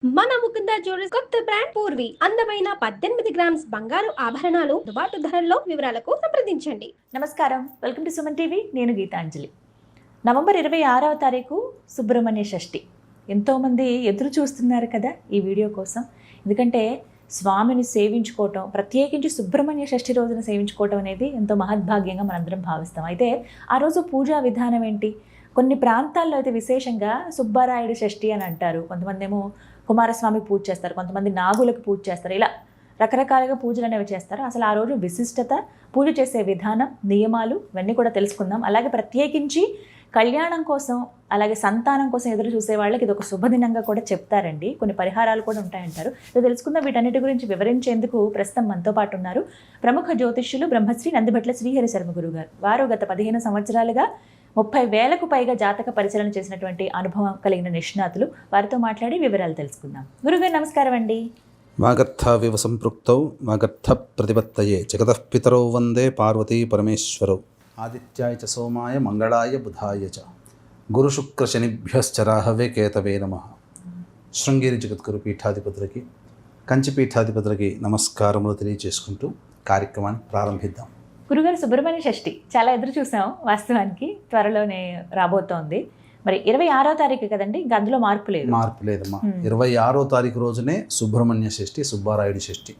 మన ముకుంద జ్యువెలర్స్ కొత్త బ్రాండ్ పూర్వి అందమైన 18 గ్రామ్స్ బంగారు ఆభరణాలు దుబాటు ధరల్లో వివరాలకు సంప్రదించండి. నమస్కారం, వెల్కమ్ టు సుమన్ టీవీ. నేను గీతాంజలి. నవంబర్ 26వ తారీఖు సుబ్రహ్మణ్య షష్ఠి. ఎంతోమంది ఎదురు చూస్తున్నారు కదా ఈ వీడియో కోసం. ఎందుకంటే స్వామిని సేవించుకోవటం, ప్రత్యేకించి సుబ్రహ్మణ్య షష్ఠి రోజున సేవించుకోవటం అనేది ఎంతో మహద్భాగ్యంగా మనందరం భావిస్తాం. అయితే ఆ రోజు పూజా విధానం ఏంటి? కొన్ని ప్రాంతాల్లో అయితే విశేషంగా సుబ్బారాయుడు షష్ఠి అని అంటారు. కొంతమంది ఏమో కుమారస్వామి పూజ చేస్తారు, కొంతమంది నాగులకు పూజ చేస్తారు. ఇలా రకరకాలుగా పూజలు అనేవి చేస్తారు. అసలు ఆ రోజు విశిష్టత, పూజ చేసే విధానం, నియమాలు ఇవన్నీ కూడా తెలుసుకుందాం. అలాగే ప్రత్యేకించి కళ్యాణం కోసం, అలాగే సంతానం కోసం ఎదురు చూసే వాళ్ళకి ఇది ఒక శుభదినంగా కూడా చెప్తారండి. కొన్ని పరిహారాలు కూడా ఉంటాయంటారు. ఇది తెలుసుకుందాం. వీటన్నిటి గురించి వివరించేందుకు ప్రస్తుతం మనతో పాటు ఉన్నారు ప్రముఖ జ్యోతిష్యులు బ్రహ్మశ్రీ నందిభట్ల శ్రీహరి శర్మ గురువు గారు. వారు గత 15 సంవత్సరాలుగా 30,000కు పైగా జాతక పరిశీలన చేసినటువంటి అనుభవం కలిగిన నిష్ణాతులు. వారితో మాట్లాడి వివరాలు తెలుసుకుందాం. గురుగారు నమస్కారం అండి. వాగర్థావివ సంపృక్తౌ వాగర్థ ప్రతిపత్తయే జగతః పితరౌ వందే పార్వతీ పరమేశ్వరౌ. ఆదిత్యాయ చ సోమాయ మంగళాయ బుధాయ చ గురుశుక్రశనిభ్యశ్చ రాహవే కేతవే నమః. శృంగేరి జగద్గురు పీఠాధిపతులకి, కంచి పీఠాధిపతులకి నమస్కారములు తెలియజేసుకుంటూ కార్యక్రమాన్ని ప్రారంభిద్దాం. గురుగారు, సుబ్రహ్మణ్య షష్ఠి చాలా ఎదురు చూసాం. వాస్తవానికి త్వరలోనే రాబోతోంది. మరి 26వ తారీఖు కదండి, ఇంకా అందులో మార్పు లేదమ్మా. 26వ తారీఖు రోజునే సుబ్రహ్మణ్య షష్ఠి, సుబ్బారాయుడి షష్ఠి.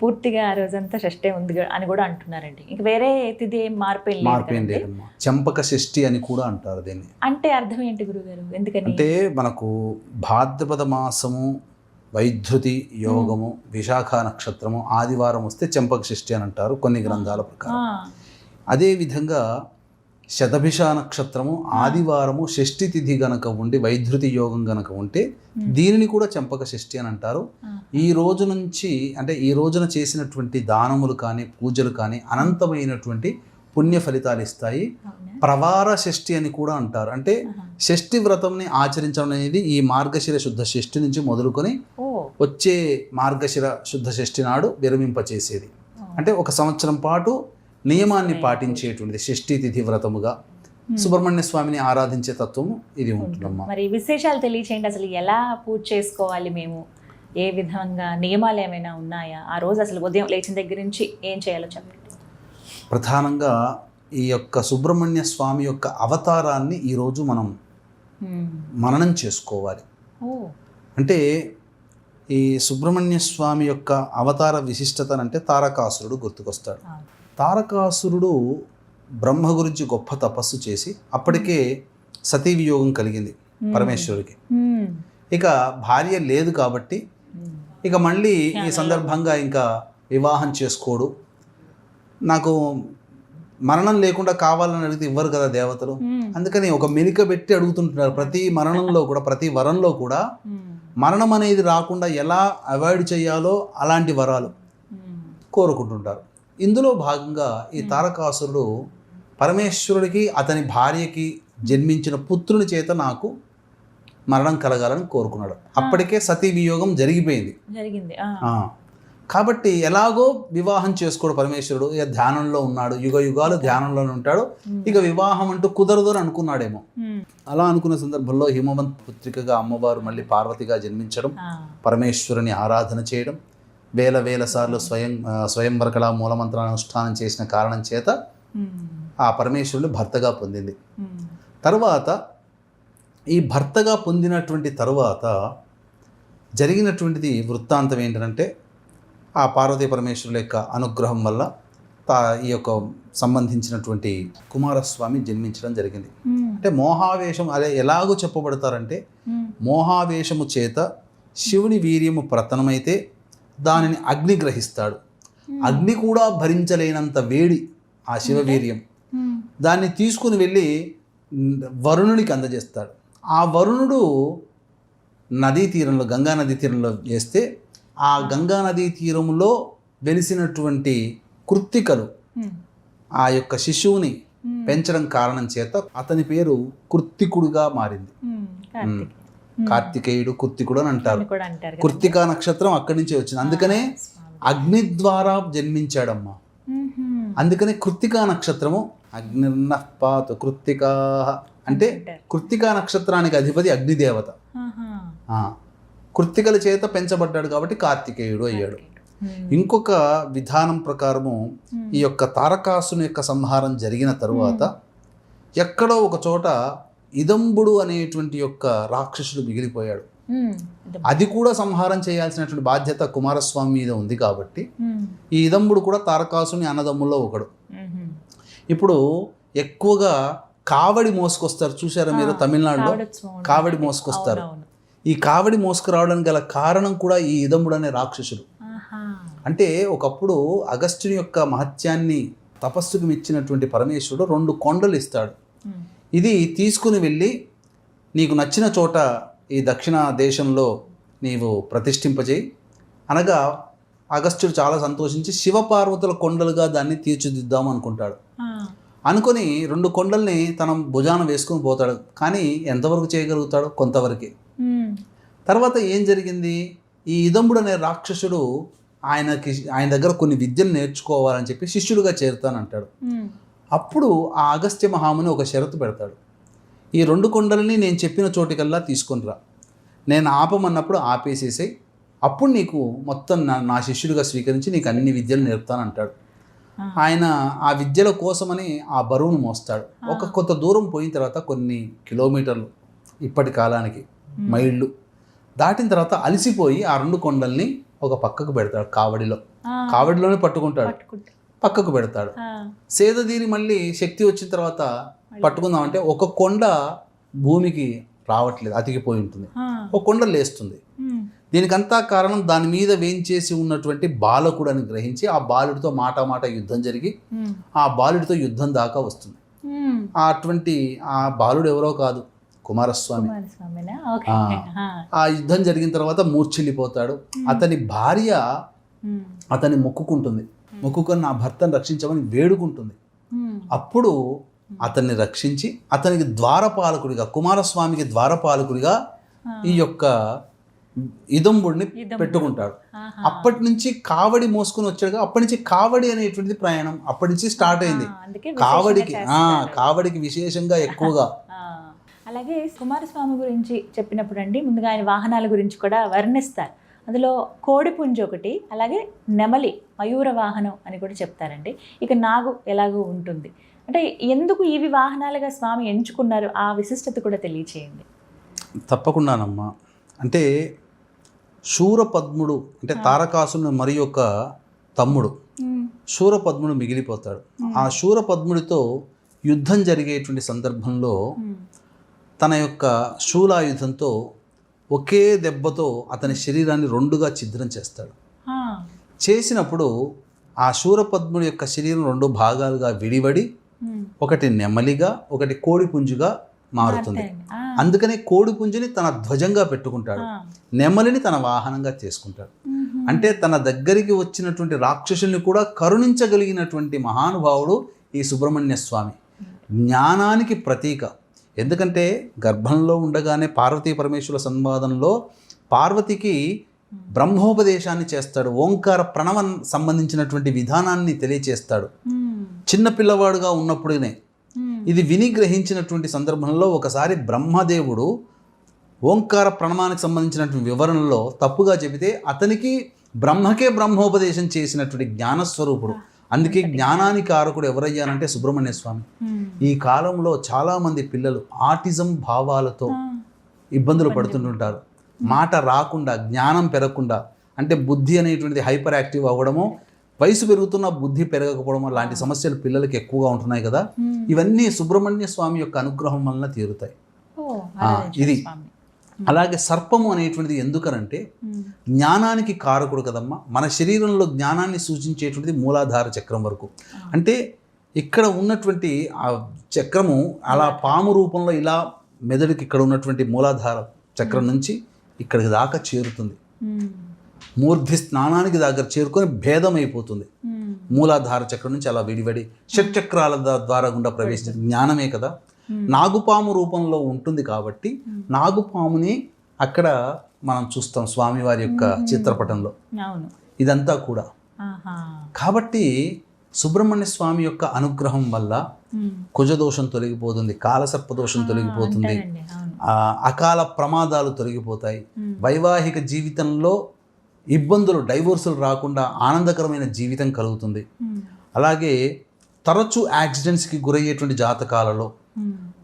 పూర్తిగా ఆ రోజంతా షష్ఠే ఉంది అని కూడా అంటున్నారండి. ఇంక వేరే తిథి మార్పు ఏం లేదమ్మా. చంపక షష్ఠి అని కూడా అంటారు దీన్ని. అంటే అర్థం ఏంటి గురుగారు? ఎందుకని అంటే మనకు భాద్రపద మాసము, వైధృతి యోగము, విశాఖ నక్షత్రము ఆదివారం వస్తే చంపక షష్ఠి అని అంటారు కొన్ని గ్రంథాల ప్రకారం. అదేవిధంగా శతభిష నక్షత్రము ఆదివారము షష్ఠి తిథి గనక ఉండి వైధృతి యోగం గనక ఉంటే దీనిని కూడా చంపక షష్ఠి అని అంటారు. ఈ రోజు నుంచి, అంటే ఈ రోజున చేసినటువంటి దానములు కానీ పూజలు కానీ అనంతమైనటువంటి పుణ్య ఫలితాలు ఇస్తాయి. ప్రవార షష్ఠి అని కూడా అంటారు. అంటే షష్ఠి వ్రతంని ఆచరించడం అనేది ఈ మార్గశిర శుద్ధ షష్ఠి నుంచి మొదలుకొని వచ్చే మార్గశిర శుద్ధ షష్ఠి నాడు విరమింపచేసేది. అంటే ఒక సంవత్సరం పాటు నియమాన్ని పాటించేటువంటిది షష్ఠి తిథి వ్రతముగా సుబ్రహ్మణ్య స్వామిని ఆరాధించే తత్వము ఇది ఉంటుందమ్మా. మరి విశేషాలు తెలియచేయండి. అసలు ఎలా పూజ చేసుకోవాలి, మేము ఏ విధంగా నియమాలు ఏమైనా ఉన్నాయా? ఆ రోజు అసలు ఉదయం లేచిన దగ్గర నుంచి ఏం చేయాలో చెప్పండి. ప్రధానంగా ఈ యొక్క సుబ్రహ్మణ్య స్వామి యొక్క అవతారాన్ని ఈరోజు మనం మననం చేసుకోవాలి. అంటే ఈ సుబ్రహ్మణ్య స్వామి యొక్క అవతార విశిష్టత అంటే తారకాసురుడు గుర్తుకొస్తాడు. తారకాసురుడు బ్రహ్మ గురించి గొప్ప తపస్సు చేసి అప్పటికే సతీ వియోగం కలిగింది పరమేశ్వరుడికి. ఇక భార్య లేదు కాబట్టి ఇక మళ్ళీ ఈ సందర్భంగా ఇంకా వివాహం చేసుకోడు. నాకు మరణం లేకుండా కావాలని అడిగితే ఇవ్వరు కదా దేవతలు. అందుకని ఒక మెలిక పెట్టి అడుగుతుంటున్నారు. ప్రతి మరణంలో కూడా, ప్రతి వరంలో కూడా మరణం అనేది రాకుండా ఎలా అవాయిడ్ చేయాలో అలాంటి వరాలు కోరుకుంటుంటారు. ఇందులో భాగంగా ఈ తారకాసురుడు పరమేశ్వరుడికి, అతని భార్యకి జన్మించిన పుత్రుని చేత నాకు మరణం కలగాలని కోరుకున్నాడు. అప్పటికే సతీ వియోగం జరిగింది. కాబట్టి ఎలాగో వివాహం చేసుకోడు పరమేశ్వరుడు. ఇక ధ్యానంలో ఉన్నాడు, యుగ యుగాలు ధ్యానంలోనే ఉంటాడు. ఇక వివాహం అంటూ కుదరదు అని అనుకున్నాడేమో. అలా అనుకున్న సందర్భంలో హిమవంత్ పుత్రికగా అమ్మవారు మళ్ళీ పార్వతిగా జన్మించడం, పరమేశ్వరుని ఆరాధన చేయడం, వేల సార్లు స్వయంవర కళా మూలమంత్రానుష్ఠానం చేసిన కారణం చేత ఆ పరమేశ్వరుని భర్తగా పొందింది. తరువాత ఈ భర్తగా పొందినటువంటి తరువాత జరిగినటువంటిది వృత్తాంతం ఏంటంటే, ఆ పార్వతీ పరమేశ్వరుల యొక్క అనుగ్రహం వల్ల ఈ యొక్క సంబంధించినటువంటి కుమారస్వామి జన్మించడం జరిగింది. అంటే మోహావేశం, అదే ఎలాగో చెప్పబడతారంటే, మోహావేశము చేత శివుని వీర్యము ప్రతనమైతే దానిని అగ్ని గ్రహిస్తాడు. అగ్ని కూడా భరించలేనంత వేడి ఆ శివవీర్యం. దాన్ని తీసుకుని వెళ్ళి వరుణునికి అందజేస్తాడు. ఆ వరుణుడు నదీ తీరంలో, గంగా నదీ తీరంలో చేస్తే ఆ గంగా నదీ తీరంలో వెలిసినటువంటి కృత్తికలు ఆ యొక్క శిశువుని పెంచడం కారణం చేత అతని పేరు కృత్తికుడుగా మారింది. కార్తికేయుడు, కృత్తికుడు అని అంటారు. కృత్తికా నక్షత్రం అక్కడి నుంచే వచ్చింది. అందుకనే అగ్ని ద్వారా జన్మించాడమ్మా. అందుకనే కృత్తికా నక్షత్రము అగ్నిర్నః పాతు కృత్తికా అంటే కృత్తికా నక్షత్రానికి అధిపతి అగ్నిదేవత. కృత్తికల చేత పెంచబడ్డాడు కాబట్టి కార్తికేయుడు అయ్యాడు. ఇంకొక విధానం ప్రకారము ఈ యొక్క తారకాసుని యొక్క సంహారం జరిగిన తరువాత ఎక్కడో ఒక చోట ఇదంబుడు అనేటువంటి యొక్క రాక్షసుడు మిగిలిపోయాడు. అది కూడా సంహారం చేయాల్సినటువంటి బాధ్యత కుమారస్వామి మీద ఉంది కాబట్టి ఈ ఇదంబుడు కూడా తారకాసుని అన్నదమ్ముల్లో ఒకడు. ఇప్పుడు ఎక్కువగా కావడి మోసుకొస్తారు, చూసారా మీరు? తమిళనాడులో కావడి మోసుకొస్తారు. ఈ కావడి మోసుకురావడానికి గల కారణం కూడా ఈ ఇదంబుడు అనే రాక్షసుడు. అంటే ఒకప్పుడు అగస్త్యుని యొక్క మహత్యాన్ని తపస్సుకు మెచ్చినటువంటి పరమేశ్వరుడు 2 కొండలు ఇస్తాడు. ఇది తీసుకుని వెళ్ళి నీకు నచ్చిన చోట ఈ దక్షిణ దేశంలో నీవు ప్రతిష్ఠింపజేయి అనగా అగస్త్యుడు చాలా సంతోషించి శివపార్వతుల కొండలుగా దాన్ని తీర్చిదిద్దాం అనుకుంటాడు. అనుకొని 2 కొండల్ని తన భుజాన వేసుకుని పోతాడు. కానీ ఎంతవరకు చేయగలుగుతాడు? కొంతవరకే. తర్వాత ఏం జరిగింది? ఈ ఇదంబుడు అనే రాక్షసుడు ఆయన దగ్గర కొన్ని విద్యలు నేర్చుకోవాలని చెప్పి శిష్యుడిగా చేరుతానంటాడు. అప్పుడు ఆ అగస్త్య మహాముని ఒక షరతు పెడతాడు. ఈ 2 కొండలని నేను చెప్పిన చోటికల్లా తీసుకొని రా, నేను ఆపమన్నప్పుడు ఆపేసేసాయి, అప్పుడు నీకు మొత్తం నా శిష్యుడిగా స్వీకరించి నీకు అన్ని విద్యలు నేర్పుతానంటాడు. ఆయన ఆ విద్యల కోసమని ఆ బరువును మోస్తాడు. ఒక కొంత దూరం పోయిన తర్వాత కొన్ని కిలోమీటర్లు, ఇప్పటి కాలానికి మైళ్ళు దాటిన తర్వాత అలసిపోయి ఆ 2 కొండల్ని ఒక పక్కకు పెడతాడు. కావడిలోనే పట్టుకుంటాడు, పక్కకు పెడతాడు. సేదదీరి మళ్ళీ శక్తి వచ్చిన తర్వాత పట్టుకుందామంటే ఒక కొండ భూమికి రావట్లేదు, అతికిపోయి ఉంటుంది. ఒక కొండ లేస్తుంది. దీనికంతా కారణం దాని మీద వేంచేసి ఉన్నటువంటి బాలకుడు అని గ్రహించి ఆ బాలుడితో మాట యుద్ధం జరిగి ఆ బాలుడితో యుద్ధం దాకా వస్తుంది. అటువంటి ఆ బాలుడు ఎవరో కాదు, కుమారస్వామి. ఆ యుద్ధం జరిగిన తర్వాత మూర్ఛిల్లిపోతాడు. అతని భార్య అతన్ని మొక్కుకుంటుంది. మొక్కుకొని నా భర్తను రక్షించమని వేడుకుంటుంది. అప్పుడు అతన్ని రక్షించి అతనికి ద్వారపాలకుడిగా, కుమారస్వామికి ద్వారపాలకుడిగా ఈ యొక్క ఇదంబుడిని పెట్టుకుంటాడు. అప్పటి నుంచి కావడి మోసుకుని వచ్చాడుగా, అప్పటి నుంచి కావడి అనేటువంటిది ప్రయాణం అప్పటి నుంచి స్టార్ట్ అయింది. కావడికి విశేషంగా ఎక్కువగా. అలాగే కుమారస్వామి గురించి చెప్పినప్పుడు అండి, ముందుగా ఆయన వాహనాల గురించి కూడా వర్ణిస్తారు. అందులో కోడిపుంజు ఒకటి, అలాగే నెమలి, మయూర వాహనం అని కూడా చెప్తారండి. ఇక నాగు ఎలాగో ఉంటుంది. అంటే ఎందుకు ఇవి వాహనాలుగా స్వామి ఎంచుకున్నారు, ఆ విశిష్టత కూడా తెలియచేయండి. తప్పకుండానమ్మా. అంటే శూరపద్ముడు అంటే తారకాసుని మరి యొక్క తమ్ముడు శూరపద్ముడు మిగిలిపోతాడు. ఆ శూరపద్ముడితో యుద్ధం జరిగేటువంటి సందర్భంలో తన యొక్క శూలాయుధంతో ఒకే దెబ్బతో అతని శరీరాన్ని 2గా ఛిద్రం చేస్తాడు. చేసినప్పుడు ఆ శూరపద్ముడి యొక్క శరీరం 2 భాగాలుగా విడివడి ఒకటి నెమలిగా ఒకటి కోడిపుంజుగా మారుతుంది. అందుకనే కోడిపుంజుని తన ధ్వజంగా పెట్టుకుంటాడు, నెమలిని తన వాహనంగా చేసుకుంటాడు. అంటే తన దగ్గరికి వచ్చినటువంటి రాక్షసుల్ని కూడా కరుణించగలిగినటువంటి మహానుభావుడు ఈ సుబ్రహ్మణ్య స్వామి. జ్ఞానానికి ప్రతీక. ఎందుకంటే గర్భంలో ఉండగానే పార్వతీ పరమేశ్వరుల సంవాదంలో పార్వతికి బ్రహ్మోపదేశాన్ని చేస్తాడు. ఓంకార ప్రణవం సంబంధించినటువంటి విధానాన్ని తెలియచేస్తాడు. చిన్న పిల్లవాడుగా ఉన్నప్పుడునే ఇది విని గ్రహించినటువంటి సందర్భంలో ఒకసారి బ్రహ్మదేవుడు ఓంకార ప్రణవానికి సంబంధించినటువంటి వివరణలో తప్పుగా చెబితే అతనికి బ్రహ్మకే బ్రహ్మోపదేశం చేసినటువంటి జ్ఞానస్వరూపుడు. అందుకే జ్ఞానానికి కారకుడు ఎవరయ్యానంటే సుబ్రహ్మణ్య స్వామి. ఈ కాలంలో చాలామంది పిల్లలు ఆటిజం భావాలతో ఇబ్బందులు పడుతుంటుంటారు. మాట రాకుండా, జ్ఞానం పెరగకుండా, అంటే బుద్ధి అనేటువంటిది హైపర్ యాక్టివ్ అవ్వడము, వయసు పెరుగుతున్న బుద్ధి పెరగకపోవడం లాంటి సమస్యలు పిల్లలకి ఎక్కువగా ఉంటున్నాయి కదా. ఇవన్నీ సుబ్రహ్మణ్య స్వామి యొక్క అనుగ్రహం వలన తీరుతాయి. ఇది అలాగే సర్పము అనేటువంటిది ఎందుకనంటే జ్ఞానానికి కారకుడు కదమ్మా. మన శరీరంలో జ్ఞానాన్ని సూచించేటువంటిది మూలాధార చక్రం వరకు. అంటే ఇక్కడ ఉన్నటువంటి ఆ చక్రము అలా పాము రూపంలో ఇలా మెదడుకి ఇక్కడ ఉన్నటువంటి మూలాధార చక్రం నుంచి ఇక్కడికి దాకా చేరుతుంది. మూర్ధి స్నానానికి దగ్గర చేరుకొని భేదం అయిపోతుంది. మూలాధార చక్రం నుంచి అలా విడివడి షట్చక్రాల ద్వారా గుండా ప్రవేశించే జ్ఞానమే కదా. నాగుపాము రూపంలో ఉంటుంది కాబట్టి నాగుపాముని అక్కడ మనం చూస్తాం స్వామివారి యొక్క చిత్రపటంలో. ఇదంతా కూడా కాబట్టి సుబ్రహ్మణ్య స్వామి యొక్క అనుగ్రహం వల్ల కుజదోషం తొలగిపోతుంది, కాలసర్పదోషం తొలగిపోతుంది, అంటారండి, అవును. అకాల ప్రమాదాలు తొలగిపోతాయి, వైవాహిక జీవితంలో ఇబ్బందులు డైవోర్సులు రాకుండా ఆనందకరమైన జీవితం కలుగుతుంది. అలాగే తరచూ యాక్సిడెంట్స్కి గురయ్యేటువంటి జాతకాలలో,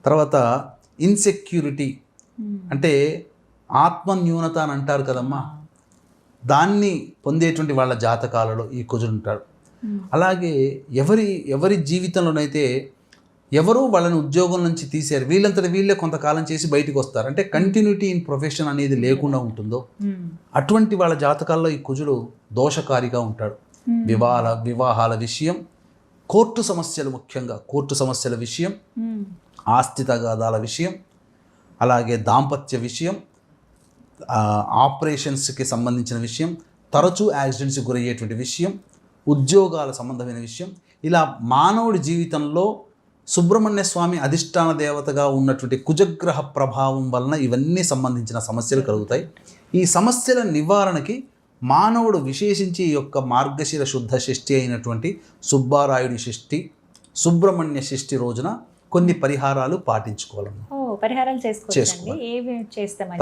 తర్వాత ఇన్సెక్యూరిటీ అంటే ఆత్మన్యూనత అని అంటారు కదమ్మా, దాన్ని పొందేటువంటి వాళ్ళ జాతకాలలో ఈ కుజుడు ఉంటాడు. అలాగే ఎవరి జీవితంలోనైతే ఎవరు వాళ్ళని ఉద్యోగం నుంచి తీసారు, వీళ్ళంతట వీళ్ళే కొంతకాలం చేసి బయటికి వస్తారు, అంటే కంటిన్యూటీ ఇన్ ప్రొఫెషన్ అనేది లేకుండా ఉంటుందో అటువంటి వాళ్ళ జాతకాల్లో ఈ కుజుడు దోషకారిగా ఉంటాడు. వివాహాల విషయం, కోర్టు సమస్యలు, ముఖ్యంగా కోర్టు సమస్యల విషయం, ఆస్తి తగాదాల విషయం, అలాగే దాంపత్య విషయం, ఆపరేషన్స్కి సంబంధించిన విషయం, తరచూ యాక్సిడెంట్స్కి గురయ్యేటువంటి విషయం, ఉద్యోగాల సంబంధమైన విషయం, ఇలా మానవుడి జీవితంలో సుబ్రహ్మణ్య స్వామి అధిష్టాన దేవతగా ఉన్నటువంటి కుజగ్రహ ప్రభావం వలన ఇవన్నీ సంబంధించిన సమస్యలు కలుగుతాయి. ఈ సమస్యల నివారణకి మానవుడు విశేషించి ఈ యొక్క మార్గశిర శుద్ధ షష్ఠి అయినటువంటి సుబ్బారాయుడి షష్ఠి, సుబ్రహ్మణ్య షష్ఠి రోజున కొన్ని పరిహారాలు పాటించుకోవాలమ్మా. పరిహారాలు చేసుకోవాలి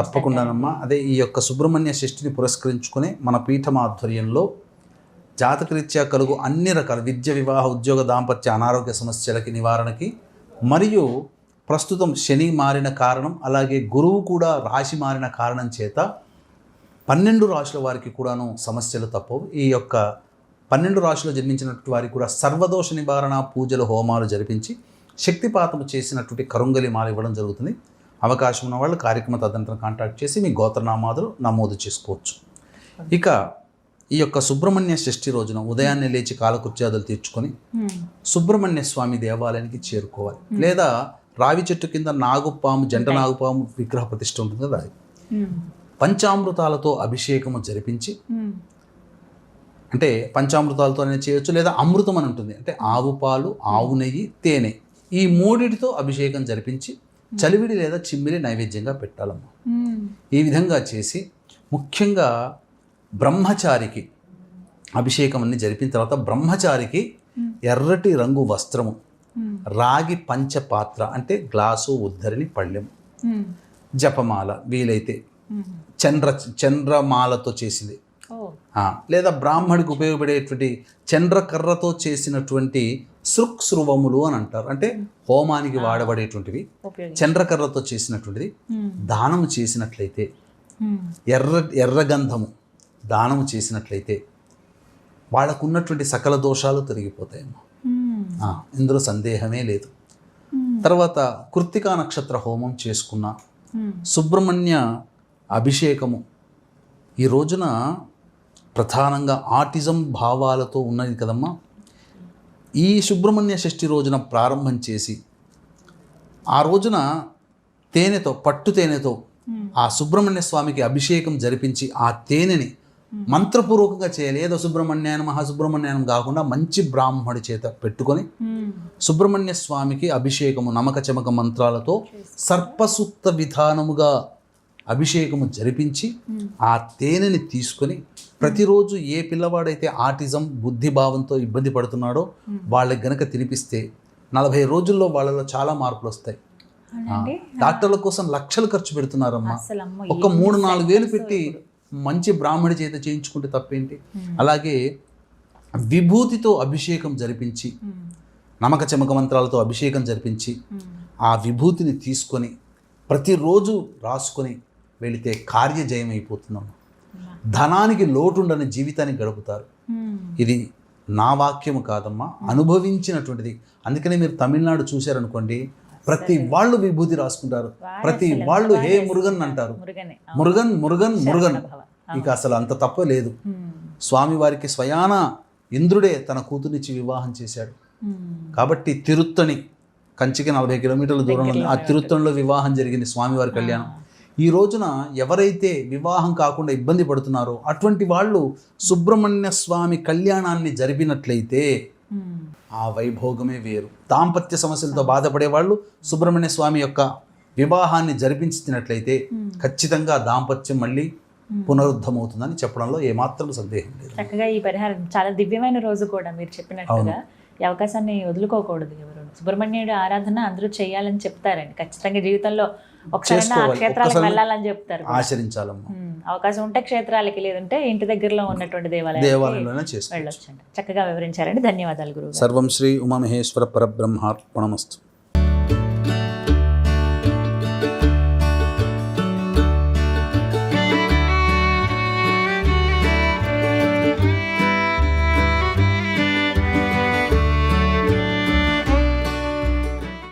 తప్పకుండానమ్మా. అదే ఈ యొక్క సుబ్రహ్మణ్య షష్ఠిని పురస్కరించుకునే మన పీఠం ఆధ్వర్యంలో జాతకరీత్యా కలుగు అన్ని రకాల విద్య, వివాహ, ఉద్యోగ, దాంపత్య, అనారోగ్య సమస్యలకి నివారణకి, మరియు ప్రస్తుతం శని మారిన కారణం, అలాగే గురువు కూడా రాశి మారిన కారణం చేత 12 రాశుల వారికి కూడాను సమస్యలు తప్పవు. ఈ యొక్క 12 రాశులు జన్మించినటువంటి వారికి కూడా సర్వదోష నివారణ పూజలు, హోమాలు జరిపించి శక్తిపాతము చేసినటువంటి కరుంగలి మాల ఇవ్వడం జరుగుతుంది. అవకాశం ఉన్న వాళ్ళు కార్యక్రమ తదనంతరం కాంటాక్ట్ చేసి మీ గోత్రనామాదులు నమోదు చేసుకోవచ్చు. ఇక ఈ యొక్క సుబ్రహ్మణ్య షష్ఠి రోజున ఉదయాన్నే లేచి కాలకృత్యాదులు తీర్చుకొని సుబ్రహ్మణ్య స్వామి దేవాలయానికి చేరుకోవాలి. లేదా రావి చెట్టు కింద నాగుపాము, జంట నాగుపాము విగ్రహ ప్రతిష్ఠ ఉంటుంది కదా, అది పంచామృతాలతో అభిషేకము జరిపించి, అంటే పంచామృతాలతోనే చేయొచ్చు, లేదా అమృతం అని ఉంటుంది, అంటే ఆవు పాలు, ఆవు నెయ్యి, తేనె, ఈ మూడిటితో అభిషేకం జరిపించి చలివిడి లేదా చిమ్మిలి నైవేద్యంగా పెట్టాలమ్మా. ఈ విధంగా చేసి ముఖ్యంగా బ్రహ్మచారికి అభిషేకం అన్ని జరిపిన తర్వాత బ్రహ్మచారికి ఎర్రటి రంగు వస్త్రము, రాగి పంచపాత్ర అంటే గ్లాసు, ఉద్ధరిని, పళ్ళెం, జపమాల, వీలైతే చంద్రమాలతో చేసింది, లేదా బ్రాహ్మడికి ఉపయోగపడేటువంటి చంద్రకర్రతో చేసినటువంటి సృక్స్రువములు అని అంటారు, అంటే హోమానికి వాడబడేటువంటివి, చంద్రకర్రతో చేసినటువంటిది దానము చేసినట్లయితే, ఎర్రగంధము దానము చేసినట్లయితే వాళ్ళకు ఉన్నటువంటి సకల దోషాలు తొలగిపోతాయమ్మా. ఇందులో సందేహమే లేదు. తర్వాత కృత్తికా నక్షత్ర హోమం చేసుకున్న, సుబ్రహ్మణ్య అభిషేకము ఈ రోజున ప్రధానంగా ఆటిజం భావాలతో ఉన్నది కదమ్మా. ఈ సుబ్రహ్మణ్య షష్ఠి రోజున ప్రారంభం చేసి ఆ రోజున తేనెతో, పట్టు తేనెతో ఆ సుబ్రహ్మణ్య స్వామికి అభిషేకం జరిపించి ఆ తేనెని మంత్రపూర్వకంగా చేయాలి. ఏదో సుబ్రహ్మణ్యానం, మహాసుబ్రహ్మణ్యానం కాకుండా మంచి బ్రాహ్మడి చేత పెట్టుకొని సుబ్రహ్మణ్య స్వామికి అభిషేకము నమక చమక మంత్రాలతో సర్పసూక్త విధానముగా అభిషేకము జరిపించి ఆ తేనెని తీసుకొని ప్రతిరోజు ఏ పిల్లవాడైతే ఆటిజం బుద్ధిభావంతో ఇబ్బంది పడుతున్నాడో వాళ్ళకి గనక తినిపిస్తే 40 రోజుల్లో వాళ్ళలో చాలా మార్పులు వస్తాయి. డాక్టర్ల కోసం లక్షలు ఖర్చు పెడుతున్నారమ్మా, ఒక 3-4 వేలు పెట్టి మంచి బ్రాహ్మడి చేత చేయించుకుంటే తప్పేంటి. అలాగే విభూతితో అభిషేకం జరిపించి, నమక చమక మంత్రాలతో అభిషేకం జరిపించి ఆ విభూతిని తీసుకొని ప్రతిరోజు రాసుకొని వెళితే కార్యజయం అయిపోతుందమ్మా. ధనానికి లోటుండని జీవితాన్ని గడుపుతారు. ఇది నా వాక్యము కాదమ్మా, అనుభవించినటువంటిది. అందుకనే మీరు తమిళనాడు చూశారనుకోండి, ప్రతి వాళ్ళు విభూతి రాసుకుంటారు, ప్రతి వాళ్ళు హే మురుగన్ అంటారు, మురుగన్ మురుగన్ మురుగన్. ఇక అసలు అంత తప్ప లేదు. స్వామివారికి స్వయాన ఇంద్రుడే తన కూతురినిచ్చి వివాహం చేశాడు. కాబట్టి తిరుత్తణి, కంచికి 40 కిలోమీటర్ల దూరంలో ఆ తిరుత్తణిలో వివాహం జరిగింది స్వామివారి కళ్యాణం. ఈ రోజున ఎవరైతే వివాహం కాకుండా ఇబ్బంది పడుతున్నారో అటువంటి వాళ్ళు సుబ్రహ్మణ్య స్వామి కళ్యాణాన్ని జరిపినట్లయితే ఆ వైభోగమే వేరు. దాంపత్య సమస్యలతో బాధపడే వాళ్ళు సుబ్రహ్మణ్య స్వామి యొక్క వివాహాన్ని జరిపించినట్లయితే ఖచ్చితంగా దాంపత్యం మళ్ళీ పునరుద్ధమవుతుందని చెప్పడంలో ఏమాత్రం సందేహం లేదు. చక్కగా ఈ పరిహారం చాలా దివ్యమైన రోజు కూడా మీరు చెప్పినట్టుగా ఈ అవకాశాన్ని వదులుకోకూడదు ఎవరు. సుబ్రహ్మణ్యుడి ఆరాధన అందరూ చేయాలని చెప్తారండి. ఖచ్చితంగా జీవితంలో ఒకసారి ఆ క్షేత్రాలకు వెళ్ళాలని చెప్తారు. ఆచరించాలమ్మా. అవకాశం ఉంటే క్షేత్రాలకి, లేదంటే ఇంటి దగ్గరలో ఉన్నటువంటి దేవాలయాలకి వెళ్ళొచ్చండి. చక్కగా వివరించారండి. ధన్యవాదాలు గురువు. సర్వం శ్రీ ఉమామహేశ్వర పరబ్రహ్మార్పణమస్తు.